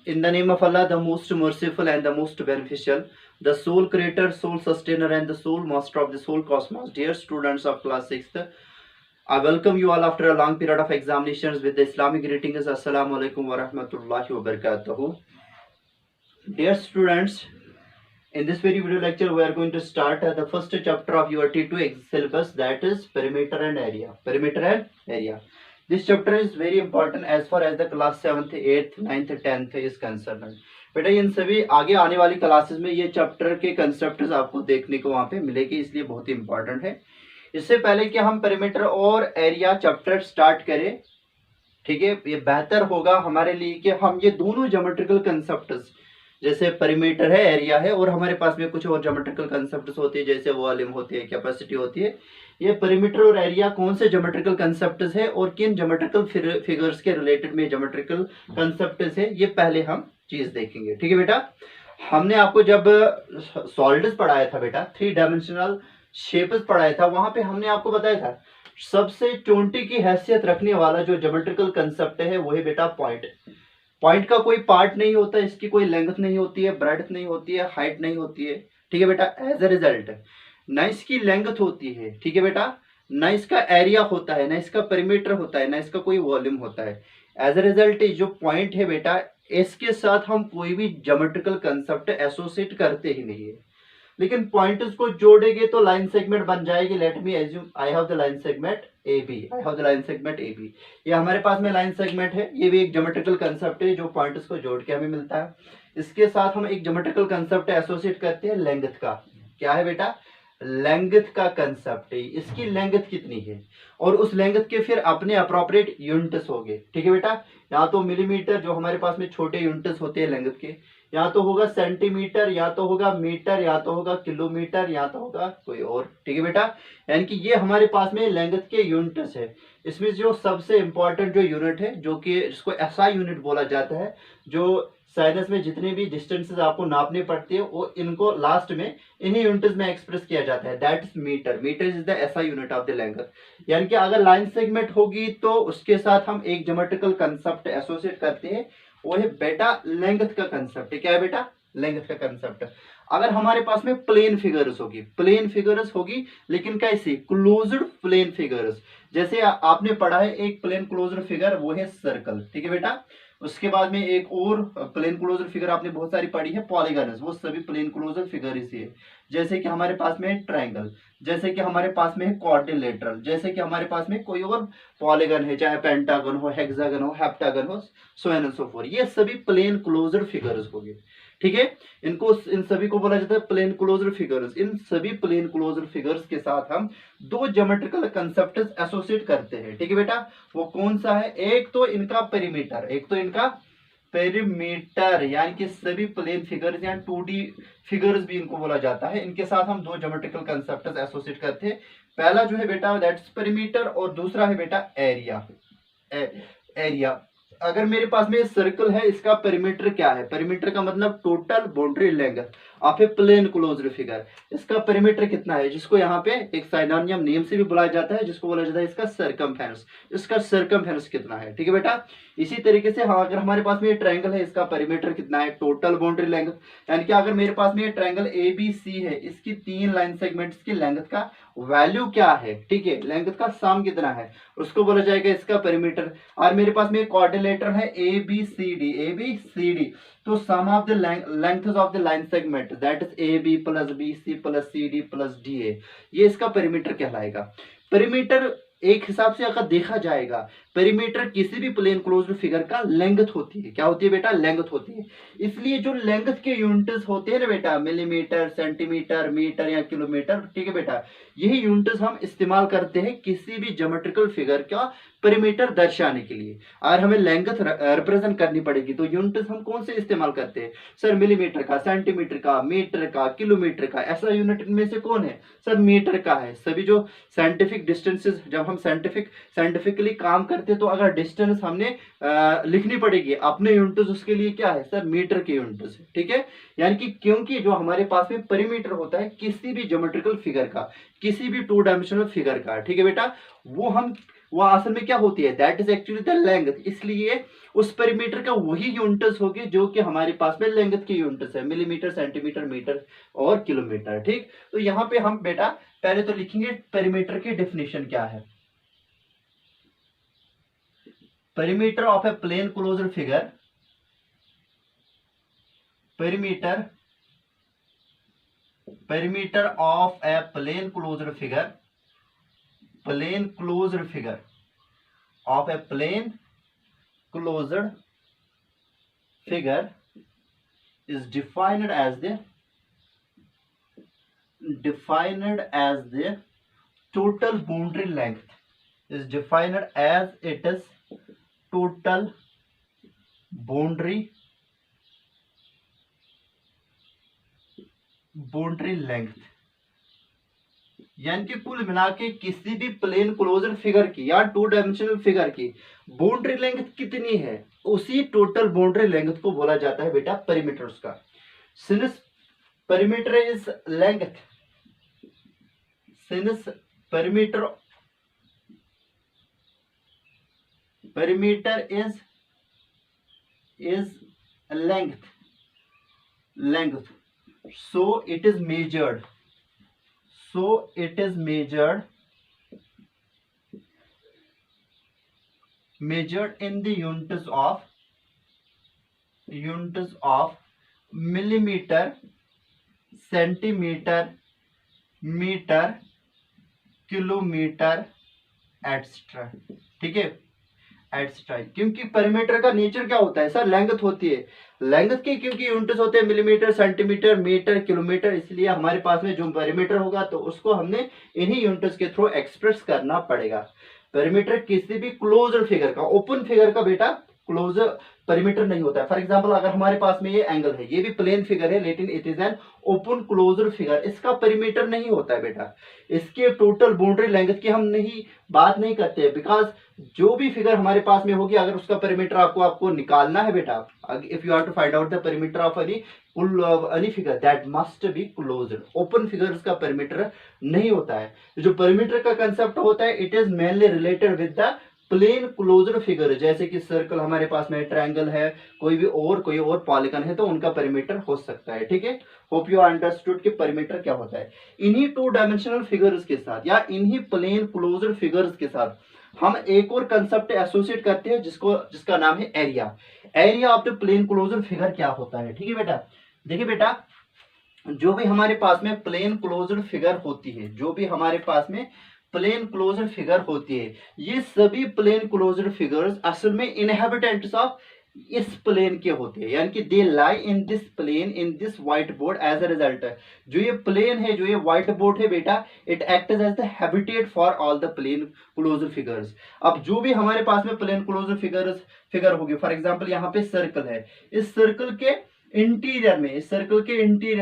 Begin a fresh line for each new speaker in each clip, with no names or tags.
In the name of Allah, the most merciful and the most beneficial, the sole creator, sole sustainer, and the sole master of the whole cosmos. Dear students of class 6th, I welcome you all after a long period of examinations with the Islamic greetings. Assalamu alaikum wa rahmatullahi wa barakatuhu. Dear students, in this very video lecture, we are going to start the first chapter of your T2 syllabus, that is perimeter and area. Perimeter and area. This chapter is very important as far as the class 7th, 8th, 9th, 10th is concerned. बेटा इन सभी आगे आने वाली classes में ये chapter के concepts आपको देखने को वहां पे मिलेगी, इसलिए बहुत ही इंपॉर्टेंट है। इससे पहले कि हम पेरीमीटर और एरिया चैप्टर स्टार्ट करें, ठीक है, ये बेहतर होगा हमारे लिए कि हम ये दोनों ज्योमेट्रिकल कंसेप्ट्स, जैसे पेरीमीटर है, एरिया है, और हमारे पास में कुछ और ज्योमेट्रिकल कंसेप्ट्स होते हैं जैसे वॉल्यूम होती है, कैपेसिटी होती है। ये पेरीमीटर और एरिया कौन से ज्योमेट्रिकल कंसेप्ट्स है और किन ज्योमेट्रिकल फिगर्स के रिलेटेड में ज्योमेट्रिकल कंसेप्ट्स है, ये पहले हम चीज देखेंगे। ठीक है बेटा, हमने आपको जब सॉलिड्स पढ़ाया था बेटा, 3 डायमेंशनल शेप्स पढ़ाया था, वहां पे हमने आपको बताया था सबसे चोटी की हैसियत रखने वाला जो ज्योमेट्रिकल कंसेप्ट है वो है बेटा पॉइंट। पॉइंट का कोई पार्ट नहीं होता, इसकी कोई लेंथ नहीं होती है, ब्रेड्थ नहीं होती है, हाइट नहीं होती है। ठीक है बेटा, एज अ रिजल्ट ना इसकी लेंथ होती है, ठीक है बेटा, ना इसका एरिया होता है, ना इसका पेरीमीटर होता है, ना इसका कोई वॉल्यूम होता है। एज अ रिजल्ट जो पॉइंट है बेटा, इसके साथ हम कोई भी ज्योमेट्रिकल कंसेप्ट एसोसिएट करते ही नहीं है। लेकिन पॉइंट्स को जोड़ेंगे तो लाइन सेगमेंट बन जाएगी। Let me assume I have the line segment A B, I have the line segment A B. ये हमारे पास में लाइन सेगमेंट है, ये भी एक ज्योमेट्रिकल कंसेप्ट है जो पॉइंट्स को जोड़ के हमें मिलता है। इसके साथ हम एक ज्योमेट्रिकल कंसेप्ट एसोसिएट करते हैं लेंथ का। क्या है बेटा? लेंथ का कंसेप्ट है। इसकी लेंथ कितनी है और उस लेंथ के फिर अपने अप्रोप्रिएट यूनिट्स हो गए। ठीक है बेटा, यहाँ तो मिलीमीटर जो हमारे पास में छोटे यूनिट्स होते हैं लेंथ के, यहाँ तो होगा सेंटीमीटर, या तो होगा मीटर, या तो होगा किलोमीटर, या तो होगा कोई और। ठीक है बेटा, यानी कि ये हमारे पास में लेंथ के यूनिट्स है। इसमें जो सबसे इंपॉर्टेंट जो यूनिट है, जो कि जिसको एसआई यूनिट बोला जाता है, जो साइनस में जितने भी डिस्टेंसेस आपको नापने पड़ते हैं वो इनको लास्ट में इन्हीं यूनिट्स में एक्सप्रेस किया जाता है, that is metre. Metre is the SI unit of the length. यानी कि अगर लाइन सेगमेंट होगी तो उसके साथ हम एक ज्योमेट्रिकल कंसेप्ट एसोसिएट करते हैं, वो है बेटा लेंथ का कंसेप्ट। क्या है बेटा? लेंथ का कंसेप्ट। अगर हमारे पास में प्लेन फिगर्स होगी, प्लेन फिगर्स होगी लेकिन कैसी? Closed plane figures. जैसे आपने पढ़ा है एक प्लेन क्लोज्ड फिगर, वो है सर्कल। ठीक है बेटा, उसके बाद में एक और प्लेन क्लोज्ड फिगर आपने बहुत सारी पढ़ी है, पॉलीगन्स, वो सभी प्लेन क्लोज्ड फिगर ही है। जैसे कि हमारे पास में ट्रायंगल, जैसे कि हमारे पास में है क्वाड्रिलेटरल, जैसे कि हमारे पास में कोई और पॉलीगन है, चाहे पेंटागन हो, हेक्सागन हो, हेप्टागन हो, सो एंड सो फोर्थ। ये सभी प्लेन क्लोज्ड फिगर्स हो गए। ठीक है, इनको इन सभी को बोला जाता है प्लेन क्लोज्ड फिगर्स। इन सभी प्लेन क्लोज्ड फिगर्स के साथ हम दो ज्योमेट्रिकल कंसेप्ट्स एसोसिएट करते हैं। ठीक है बेटा, वो कौन सा है? एक तो इनका पेरीमीटर, एक तो इनका पेरीमीटर, यानी कि सभी प्लेन फिगर्स या 2D फिगर्स भी इनको बोला जाता है। इनके साथ हम दो ज्योमेट्रिकल कंसेप्ट्स एसोसिएट करते हैं। पहला जो है बेटा दैट्स पेरीमीटर, और दूसरा है बेटा एरिया। एरिया, अगर मेरे पास में सर्कल है, इसका पेरीमीटर क्या है? पेरीमीटर का मतलब total boundary length of a plane closed figure. इसका पेरीमीटर कितना है, जिसको यहाँ पे एक सिनोनिम नेम से भी बुलाया जाता है, जिसको बोला जाता है इसका सर्कमफेरेंस। इसका सर्कमफेरेंस कितना है? ठीक है बेटा, इसी तरीके से हाँ, अगर हमारे पास में ये ट्रायंगल है, इसका पेरीमीटर कितना है? Total boundary length. यानी कि अगर मेरे पास में ये ट्रायंगल ABC है, इसकी 3 लाइन सेगमेंट्स की लेंथ का वैल्यू क्या है? ठीक है, लेंथ का सम कितना है, उसको बोला जाएगा इसका पेरीमीटर। और मेरे पास में क्वाड्रिलेटरल है ABCD, तो sum of the lengths of the line segment that is AB plus BC plus CD plus DA, ये इसका पेरीमीटर कहलाएगा। पेरीमीटर एक हिसाब से अगर देखा जाएगा, पेरीमीटर किसी भी प्लेन क्लोज्ड फिगर का लेंथ होती है। क्या होती है बेटा? लेंथ होती है। इसलिए जो लेंथ के यूनिट्स होते हैं ना बेटा, मिलीमीटर, सेंटीमीटर, मीटर या किलोमीटर, ठीक है बेटा, यही यूनिट्स हम इस्तेमाल करते हैं किसी भी ज्योमेट्रिकल फिगर का पेरीमीटर दर्शाने के लिए। और हमें लेंथ रिप्रेजेंट करनी पड़ेगी तो यूनिट्स हम कौन से इस्तेमाल करते हैं? सर मिलीमीटर का, सेंटीमीटर का, मीटर का, किलोमीटर का। ऐसा यूनिट इनमें से कौन है? सर मीटर का है। सभी जो साइंटिफिक डिस्टेंसेस, जब हम साइंटिफिकली काम करते हैं तो अगर डिस्टेंस हमने लिखनी पड़ेगी अपने यूनिट्स, उसके लिए क्या है सर? मीटर के यूनिट्स। ठीक है, यानी कि क्योंकि जो हमारे पास में पेरीमीटर होता है किसी भी ज्योमेट्रिकल फिगर का, किसी भी 2 डायमेंशनल फिगर का, ठीक है बेटा, वो हम वो असल में क्या होती है, that is actually the length. इसलिए उस पेरीमीटर का वही यूनिट्स होगी जो कि हमारे पास में लेंथ की यूनिट्स है, मिलीमीटर, सेंटीमीटर, मीटर और किलोमीटर। ठीक, तो यहाँ पे हम बेटा पहले तो लिखेंगे पेरीमीटर की डेफिनेशन क्या है। Perimeter of a plane closed figure, perimeter of a plane closed figure of a plane closed figure is defined as the total boundary length, is defined as it is total boundary length. यानी कि कुल मिला के किसी भी plane closure figure की या two dimensional figure की बाउंड्री लेंथ कितनी है, उसी टोटल बाउंड्री लेंथ को बोला जाता है बेटा पेरीमीटर उसका। Since perimeter is length, since perimeter is length, so it is measured in the units of millimeter, centimeter, meter, kilometre etcetera. ठीक है, एटसेट्रा। क्योंकि पेरीमीटर का नेचर क्या होता है सर, लेंथ होती है। लेंथ के क्योंकि यूनिट्स होते हैं मिलीमीटर, सेंटीमीटर, मीटर, किलोमीटर, इसलिए हमारे पास में जो पेरीमीटर होगा तो उसको हमने इन्हीं यूनिट्स के थ्रू एक्सप्रेस करना पड़ेगा। पेरीमीटर किसी भी क्लोज्ड फिगर का, ओपन फिगर का बेटा क्लोज पेरीमीटर नहीं होता है। फॉर एग्जांपल अगर हमारे पास में ये एंगल है, ये भी प्लेन फिगर है लेकिन it is an open closed figure, इसका पेरीमीटर नहीं होता है बेटा। इसके टोटल बाउंड्री लेंथ की हम बात नहीं करते हैं, बिकॉज जो भी फिगर हमारे पास में होगी अगर उसका पेरीमीटर आपको निकालना है बेटा, if you have to find out the perimeter of any figure that must be closed. Open figures का पेरीमीटर नहीं होता है। जो पेरीमीटर का कंसेप्ट होता है it is mainly related with the plane closed figure, जैसे कि सर्कल हमारे पास में, ट्रायंगल है, कोई और पॉलीगन है तो उनका पेरीमीटर हो सकता है। ठीक है, होप यू अंडरस्टूड कि पेरीमीटर क्या होता है। इन्हीं टू डायमेंशनल फिगर्स के साथ या इन्हीं प्लेन क्लोज्ड फिगर्स के साथ हम एक और कंसेप्ट एसोसिएट करते हैं जिसका नाम है area. Area of the plane closed figure क्या होता है। ठीक है बेटा, देखिए बेटा, जो भी हमारे पास में प्लेन क्लोज्ड फिगर होती है, जो भी हमारे पास में प्लेन क्लोज्ड फिगर होती है, ये सभी प्लेन क्लोज्ड फिगर्स असल में इनहेबिटेंट्स ऑफ इस प्लेन के होते हैं, यानी कि they lie in this plane, in this whiteboard. As a result जो ये प्लेन है, जो ये व्हाइट बोर्ड है बेटा, it act as the habitat for all the plane closed figures. अब जो भी हमारे पास में प्लेन क्लोज्ड फिगर होगी, फॉर एग्जांपल यहाँ पे सर्कल है, इस सर्कल के इंटीरियर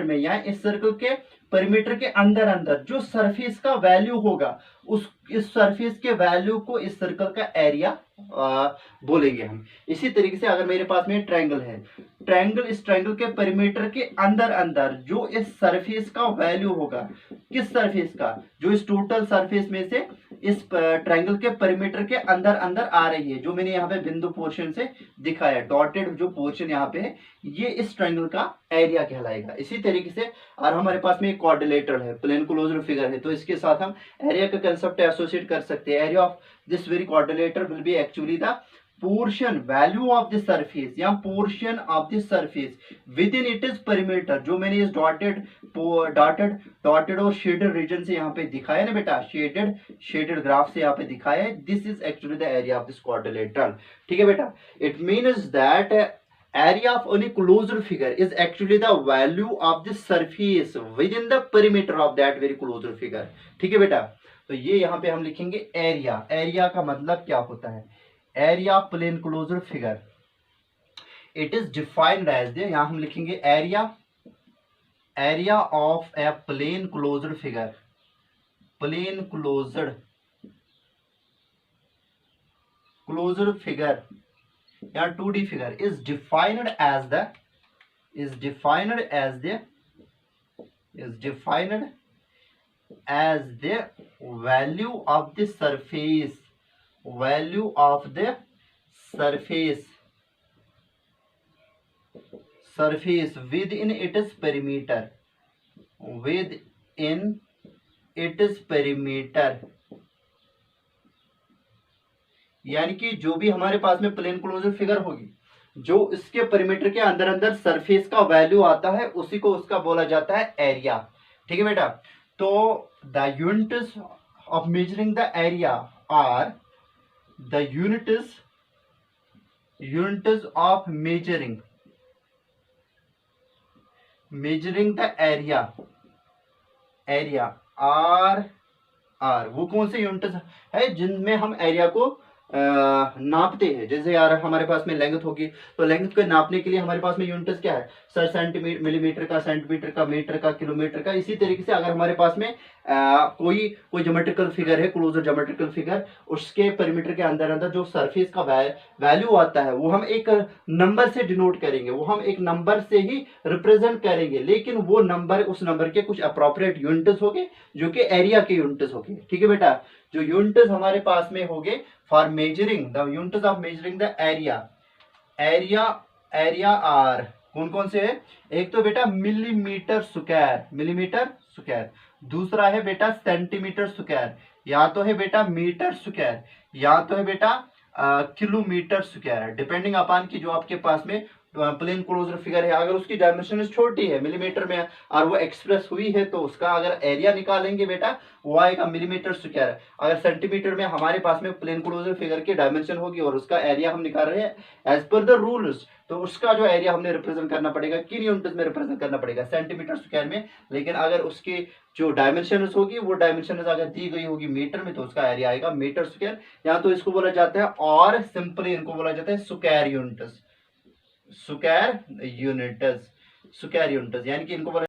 में या इस सर्कल के पेरीमीटर के अंदर जो सरफेस का वैल्यू होगा, इस सरफेस के वैल्यू को इस सर्कल का एरिया बोलेंगे हम। इसी तरीके से अगर मेरे पास में ट्रायंगल है, इस ट्रायंगल के पेरीमीटर के अंदर जो इस सरफेस का वैल्यू होगा, किस सरफेस का, जो इस टोटल सरफेस में से इस ट्रायंगल के पेरीमीटर के अंदर आ रही है, जो मैंने यहाँ पे बिंदु पोर्शन से दिखाया, डॉटेड जो पोर्शन यहाँ पे है, ये इस ट्रायंगल का एरिया कहलाएगा। इसी तरीके से और हमारे पास में एक क्वाड्रिलेटरल है, प्लेन क्लोज्ड फिगर है, तो इसके साथ हम एरिया का कंसेप्ट एसोसिएट कर सकते हैं। Area of this very quadrilateral will be actually the portion value of the surface या portion of the surface within it is perimeter, जो मैंने इस डॉटेड और शेडेड रीजन से यहाँ पे दिखाया ना बेटा, शेडेड ग्राफ से यहाँ पे दिखाया है, this is actually the area of this quadrilateral. ठीक है बेटा, it means that area of any closed figure is actually the value of the surface within the perimeter of that very closed figure। ठीक है बेटा, तो ये यहाँ पे हम लिखेंगे एरिया। एरिया का मतलब क्या होता है, area of plane closed figure, it is defined as the, यहाँ हम लिखेंगे area of a plane closed figure, plane closed figure या 2D figure is defined as the value of the surface value of the surface with in its perimeter, with in its perimeter. यानी कि जो भी हमारे पास में plane closure figure होगी, जो इसके पेरीमीटर के अंदर अंदर सरफेस का वैल्यू आता है, उसी को उसका बोला जाता है एरिया। ठीक है बेटा। तो the units of measuring the area are the units of measuring the area are वो कौन से यूनिट्स है जिनमें हम एरिया को नापते हैं। जैसे यार हमारे पास में लेंथ होगी, तो लेंथ को नापने के लिए हमारे पास में यूनिट्स क्या है, सर सेंटीमीटर, मिलीमीटर का, सेंटीमीटर का, मीटर का, किलोमीटर का। इसी तरीके से अगर हमारे पास में कोई ज्योमेट्रिकल फिगर है, क्लोजर ज्योमेट्रिकल फिगर, उसके पेरीमीटर के अंदर अंदर जो सरफेस का वैल्यू आता है, वो हम एक नंबर से डिनोट करेंगे, वो हम एक नंबर से ही रिप्रेजेंट करेंगे। लेकिन वो नंबर, उस नंबर के कुछ अप्रोप्रिएट यूनिट्स होंगे जो कि एरिया के यूनिट्स होंगे। ठीक है बेटा। जो यूनिट्स हमारे पास में होंगे for measuring the units of measuring the area are कौन कौन से है? एक तो बेटा मिलीमीटर स्क्वायर, दूसरा है बेटा सेंटीमीटर स्क्वायर, या तो है बेटा मीटर स्क्वायर, या तो है बेटा किलोमीटर स्क्वायर, डिपेंडिंग अपॉन की जो आपके पास में प्लेन क्लोजर फिगर है, अगर उसकी डायमेंशन छोटी है मिलीमीटर में और वो एक्सप्रेस हुई है, तो उसका अगर एरिया निकालेंगे बेटा वो आएगा मिलीमीटर स्क्वायर। अगर सेंटीमीटर में हमारे पास में प्लेन क्लोजर फिगर की डायमेंशन होगी और उसका एरिया हम निकाल रहे हैं एज पर द रूल्स, तो उसका जो एरिया हमने रिप्रेजेंट करना पड़ेगा किन यूनिट्स में रिप्रेजेंट करना पड़ेगा, सेंटीमीटर स्क्वायर में। लेकिन अगर उसकी जो डायमेंशन होगी, वो डायमेंशन अगर दी गई होगी मीटर में, तो उसका एरिया आएगा मीटर स्क्वायर। या तो इसको बोला जाता है, और सिंपली इनको बोला जाता है स्क्वायर यूनिट्स, यानी कि इनको बोला